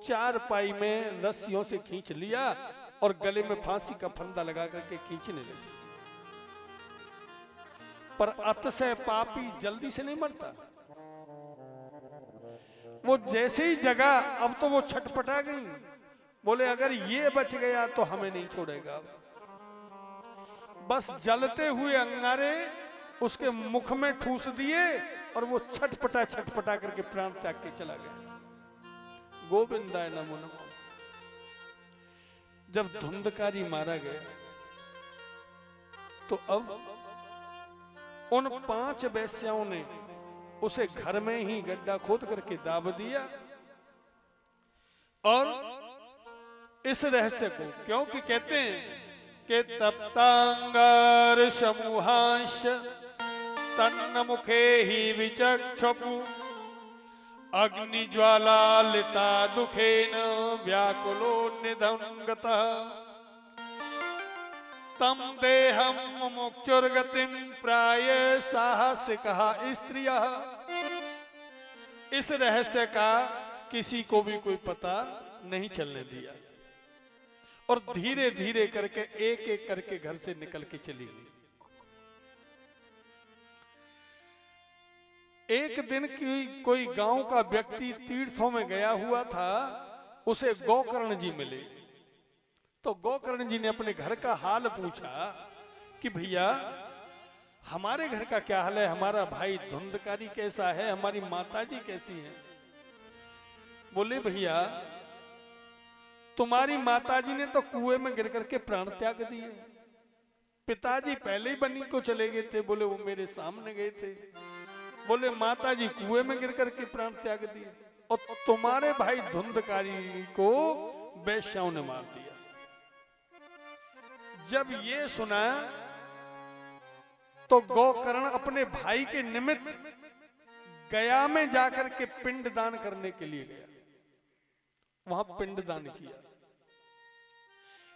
चारपाई में रस्सियों से खींच लिया और गले में फांसी का फंदा लगा करके खींचने लगे। पर अतिशय पापी जल्दी से नहीं मरता। वो जैसे ही जगा, अब तो वो छटपटा गई, बोले अगर ये बच गया तो हमें नहीं छोड़ेगा। बस जलते हुए अंगारे उसके मुख में ठूस दिए और वो छटपटा छटपटा करके प्राण त्याग के चला गया। गोविंदाय नमो नमः। जब धुंधकारी मारा गया तो अब उन 5 वेश्याओं ने उसे घर में ही गड्ढा खोद करके दाब दिया। और इस रहस्य को, क्योंकि कहते हैं कि तप्तांगार समूहांश तन्न मुखे ही विचक्षपु अग्नि ज्वालालिता दुखेन व्याकुलो निधंगतः तम देहम मुमुक्षुर्गतिम प्राय साहसिकः स्त्रियः। इस रहस्य का किसी को भी कोई पता नहीं चलने दिया और धीरे धीरे करके एक एक करके घर से निकल के चली गई। एक दिन की कोई गांव का व्यक्ति तीर्थों में गया हुआ था, उसे गोकर्ण जी मिले। तो गोकर्ण जी ने अपने घर का हाल पूछा कि भैया हमारे घर का क्या हाल है, हमारा भाई धुंधकारी कैसा है, हमारी माताजी कैसी हैं। बोले भैया तुम्हारी माताजी ने तो कुएं में गिर करके प्राण त्याग दिए, पिताजी पहले ही बनी को चले गए थे, बोले वो मेरे सामने गए थे। बोले माताजी कुएं में गिर करके प्राण त्याग दिए और तुम्हारे भाई धुंधकारी को वेश्याओं ने मार दिया। जब ये सुना तो गोकर्ण अपने भाई के निमित्त गया में जाकर के पिंड दान करने के लिए गया, वहां पिंड दान किया।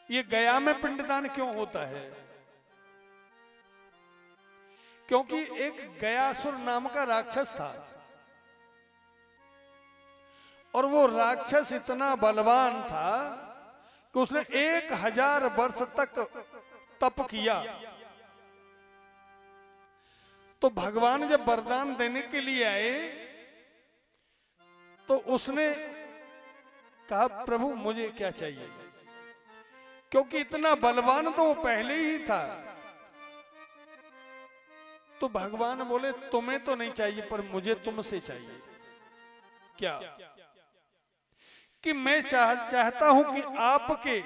ये गया में पिंड दान क्यों होता है? क्योंकि एक गयासुर नाम का राक्षस था और वो राक्षस इतना बलवान था कि उसने 1000 वर्ष तक तप किया। तो भगवान जब वरदान देने के लिए आए तो उसने कहा प्रभु मुझे क्या चाहिए, क्योंकि इतना बलवान तो वो पहले ही था। तो भगवान बोले तुम्हें तो नहीं चाहिए पर मुझे तुमसे चाहिए। क्या? कि मैं चाहता हूं कि आपके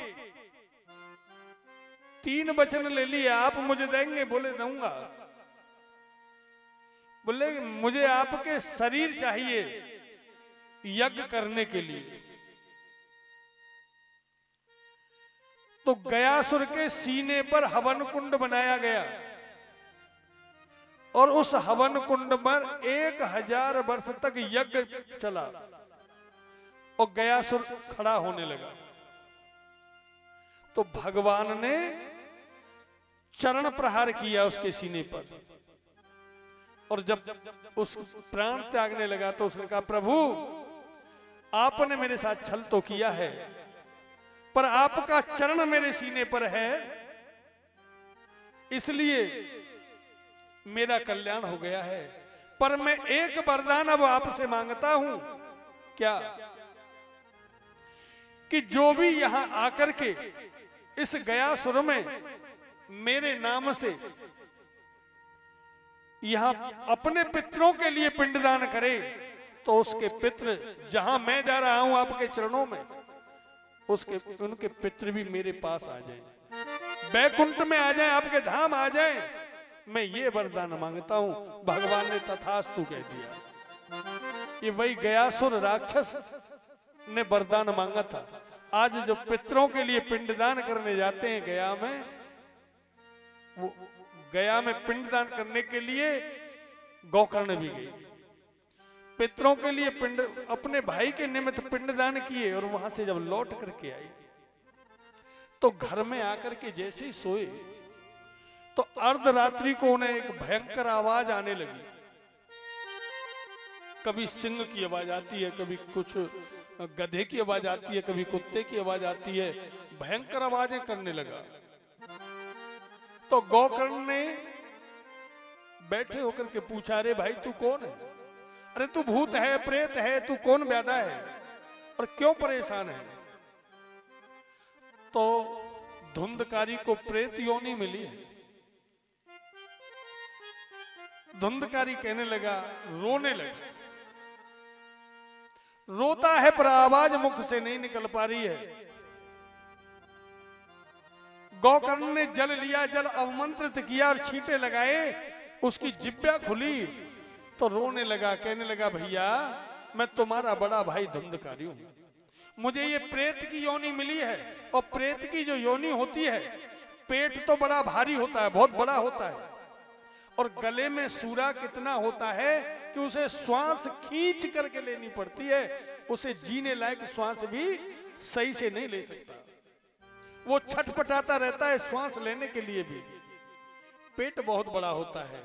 3 वचन ले लिए, आप मुझे देंगे? बोले दूंगा। बोले मुझे आपके शरीर चाहिए यज्ञ करने के लिए। तो गयासुर के सीने पर हवन कुंड बनाया गया और उस हवन कुंड पर 1000 वर्ष तक यज्ञ चला और गयासुर खड़ा होने लगा। तो भगवान ने चरण प्रहार किया उसके सीने पर और जब उस प्राण त्यागने लगा तो उसने कहा प्रभु आपने मेरे साथ छल तो किया है पर आपका चरण मेरे सीने पर है, इसलिए मेरा कल्याण हो गया है। पर मैं एक वरदान अब आपसे मांगता हूं। क्या? कि जो भी यहां आकर के इस गयासुर में मेरे नाम से यहां अपने पितरों के लिए पिंडदान करे तो उसके पितृ जहां मैं जा रहा हूं आपके चरणों में, उनके पितृ भी मेरे पास आ जाएं, बैकुंठ में आ जाएं, आपके धाम आ जाएं। मैं ये वरदान मांगता हूं। भगवान ने तथास्तु कह दिया। ये वही गयासुर राक्षस ने वरदान मांगा था। आज जो पितरों के लिए पिंडदान करने जाते हैं गया में, वो गया में पिंडदान करने के लिए गोकर्ण भी गई। पितरों के लिए पिंड, अपने भाई के निमित्त पिंडदान किए और वहां से जब लौट करके आई तो घर में आकर के जैसे ही सोए तो अर्धरात्रि को उन्हें एक भयंकर आवाज आने लगी। कभी सिंह की आवाज आती है, कभी कुछ गधे की आवाज आती है, कभी कुत्ते की आवाज आती है, भयंकर आवाजें करने लगा। तो गोकर्ण ने बैठे होकर के पूछा, अरे भाई तू कौन है? अरे तू भूत है, प्रेत है, तू कौन व्याधा है और क्यों परेशान है? तो धुंधकारी को प्रेत योनि मिली है। धुंधकारी कहने लगा, रोने लगा, रोता है पर आवाज मुख से नहीं निकल पा रही है। गोकर्ण ने जल लिया, जल अवमंत्रित किया और छींटे लगाए, उसकी जिब्या खुली तो रोने लगा, कहने लगा, भैया मैं तुम्हारा बड़ा भाई धुंधकारी हूं, मुझे ये प्रेत की योनि मिली है। और प्रेत की जो योनि होती है, पेट तो बड़ा भारी होता है, बहुत बड़ा होता है, और गले में सूरा कितना होता है कि उसे श्वास खींच करके लेनी पड़ती है, उसे जीने लायक श्वास भी सही से नहीं ले सकता, वो छटपटाता रहता है श्वास लेने के लिए भी, पेट बहुत बड़ा होता है।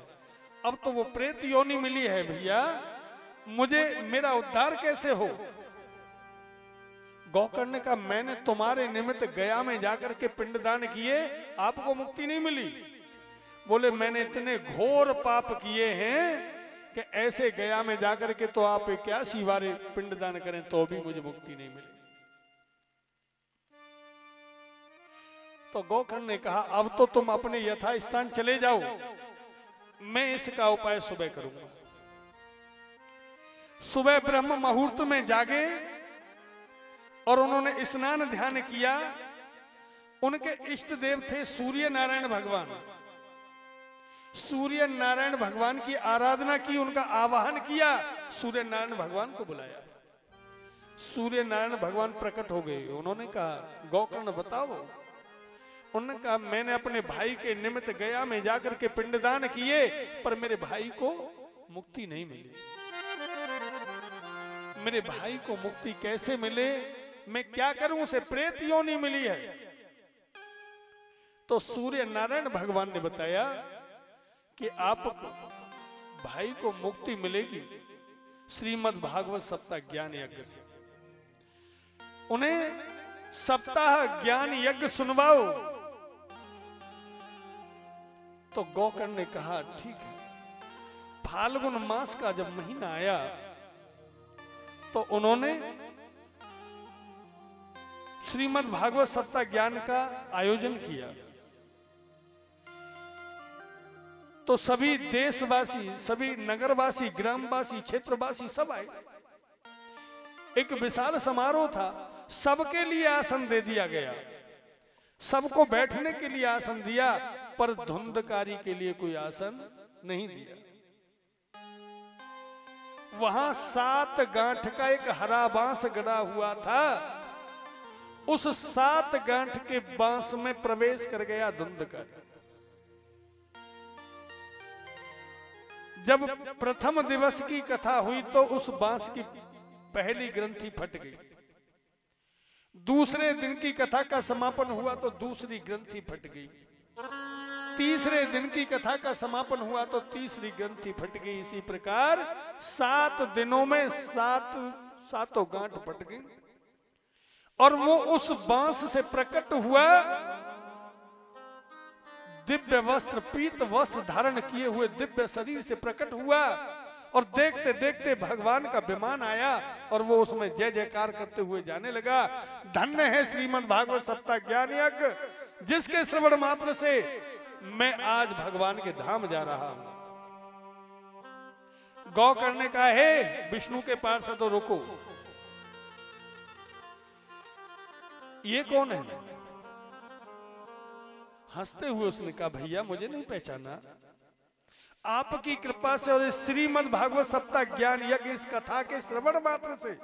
अब तो वो प्रेत योनि मिली है, भैया मुझे मेरा उद्धार कैसे हो? गोकर्ण ने कहा, मैंने तुम्हारे निमित्त गया में जाकर के पिंडदान किए, आपको मुक्ति नहीं मिली। बोले, मैंने इतने घोर पाप किए हैं कि ऐसे गया में जाकर के तो आप क्या सिवारे पिंडदान करें तो भी मुझे मुक्ति नहीं मिली। तो गोकर्ण ने कहा, अब तो तुम अपने यथा स्थान चले जाओ, मैं इसका उपाय सुबह करूंगा। सुबह ब्रह्म मुहूर्त में जागे और उन्होंने स्नान ध्यान किया। उनके इष्ट देव थे सूर्य नारायण भगवान। सूर्य नारायण भगवान की आराधना की, उनका आवाहन किया, सूर्य नारायण भगवान को बुलाया। सूर्य नारायण भगवान प्रकट हो गए। उन्होंने कहा, गोकर्ण बताओ। उन्होंने कहा, मैंने अपने भाई के निमित्त गया में जाकर के पिंडदान किए, पर मेरे भाई को मुक्ति नहीं मिली। मेरे भाई को मुक्ति कैसे मिले, मैं क्या करूं? उसे प्रेत योनि मिली है। तो सूर्य नारायण भगवान ने बताया कि आप भाई को मुक्ति मिलेगी श्रीमद् भागवत सप्ताह ज्ञान यज्ञ से। उन्हें सप्ताह ज्ञान यज्ञ सुनवाओ। तो गोकर्ण ने कहा, ठीक है। फाल्गुन मास का जब महीना आया तो उन्होंने श्रीमद् भागवत सप्ताह ज्ञान का आयोजन किया। तो सभी देशवासी, सभी नगरवासी, ग्रामवासी, क्षेत्रवासी सब आए। एक विशाल समारोह था, सबके लिए आसन दे दिया गया, सबको बैठने के लिए आसन दिया, पर धुंधकारी के लिए कोई आसन नहीं दिया। वहां 7 गांठ का एक हरा बांस गड़ा हुआ था। उस 7 गांठ के बांस में प्रवेश कर गया धुंधकारी। जब प्रथम दिवस की कथा हुई तो उस बांस की पहली ग्रंथि फट गई। दूसरे दिन की कथा का समापन हुआ तो दूसरी ग्रंथि फट गई। तीसरे दिन की कथा का समापन हुआ तो तीसरी ग्रंथि फट गई। इसी प्रकार 7 दिनों में 7 गांठ फट गई। और वो उस बांस से प्रकट हुआ, दिव्य वस्त्र, पीत वस्त्र धारण किए हुए दिव्य शरीर से प्रकट हुआ। और देखते देखते भगवान का विमान आया और वो उसमें जय जयकार करते हुए जाने लगा। धन्य है श्रीमद् भागवत सप्ताह ज्ञान यज्ञ, जिसके श्रवण मात्र से मैं आज भगवान के धाम जा रहा हूं। गोकर्ण का है विष्णु के पार्षदों, रुको, ये कौन है? हंसते हुए उसने कहा, भैया मुझे नहीं पहचाना। आपकी कृपा से और श्रीमद् भागवत सप्ताह ज्ञान यज्ञ इस कथा के श्रवण मात्र से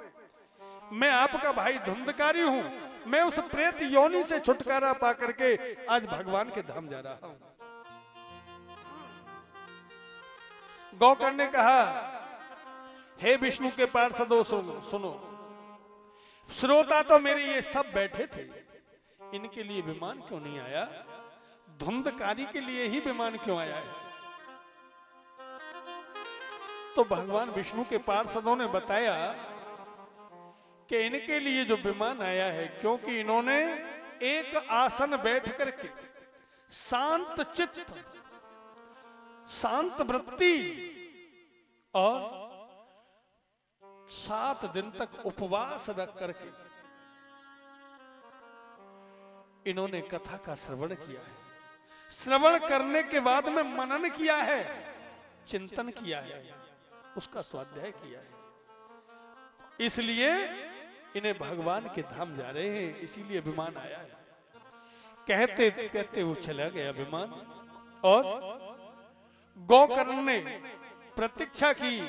मैं आपका भाई धुंधकारी हूं। मैं उस प्रेत योनि से छुटकारा पा करके आज भगवान के धाम जा रहा हूं। गोकर्ण ने कहा, हे विष्णु के पार्षदों सुनो, श्रोता तो मेरे ये सब बैठे थे, इनके लिए विमान क्यों नहीं आया? धुंधकारी के लिए ही विमान क्यों आया है? तो भगवान विष्णु के पार्षदों ने बताया कि इनके लिए जो विमान आया है, क्योंकि इन्होंने एक आसन बैठ करके शांत चित्त, शांत वृत्ति और 7 दिन तक उपवास रख करके इन्होंने कथा का श्रवण किया है। श्रवण करने के बाद में मनन किया है, चिंतन किया है, उसका स्वाध्याय किया है। इसलिए इन्हें भगवान के धाम जा रहे हैं, इसीलिए विमान आया है। कहते कहते वो चला गया विमान, और गोकर्ण ने प्रतीक्षा की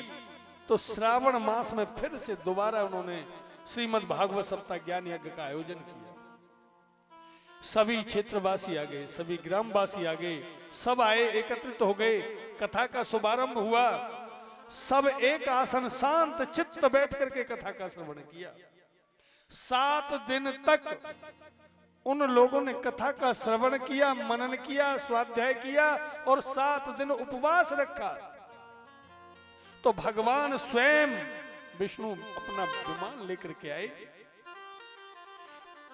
तो श्रावण मास में फिर से दोबारा उन्होंने श्रीमद् भागवत सप्ताह ज्ञान यज्ञ का आयोजन किया। सभी क्षेत्रवासी आ गए, सभी ग्रामवासी आ गए, सब आए, एकत्रित हो गए, कथा का शुभारंभ हुआ। सब एक आसन शांत चित्त बैठ करके कथा का श्रवण किया। 7 दिन तक उन लोगों ने कथा का श्रवण किया, मनन किया, स्वाध्याय किया और 7 दिन उपवास रखा। तो भगवान स्वयं विष्णु अपना विमान लेकर के आए।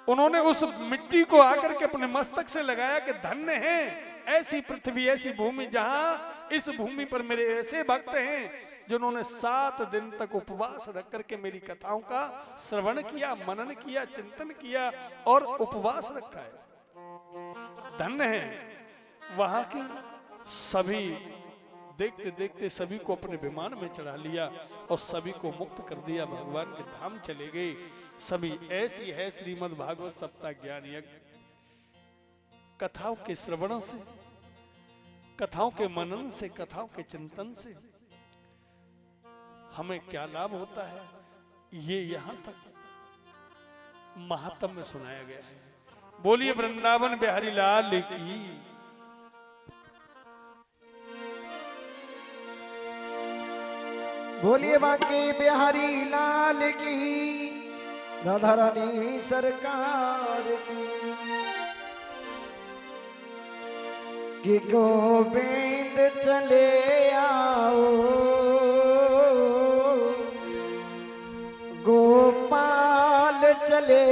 उन्होंने उस मिट्टी को आकर के अपने मस्तक से लगाया कि धन्य है ऐसी पृथ्वी, ऐसी भूमि, जहां इस भूमि पर मेरे ऐसे भक्त हैं जिन्होंने 7 दिन तक उपवास रख करके मेरी कथाओं का श्रवण किया, मनन किया, चिंतन किया और उपवास रखा है। धन्य है। वहां के सभी देखते देखते सभी को अपने विमान में चढ़ा लिया और सभी को मुक्त कर दिया, भगवान के धाम चले गए सभी। ऐसी है श्रीमद् भागवत सप्ताह ज्ञान यज्ञ। कथाओं के श्रवणों से, कथाओं के मनन से, कथाओं के चिंतन से हमें क्या लाभ होता है, ये यहां तक महात्म में सुनाया गया है। बोलिए वृंदावन बिहारी लाल की। बोलिए बांके बिहारी लाल की, राधा रानी सरकार की। कि गोविंद चले आओ, गोपाल चले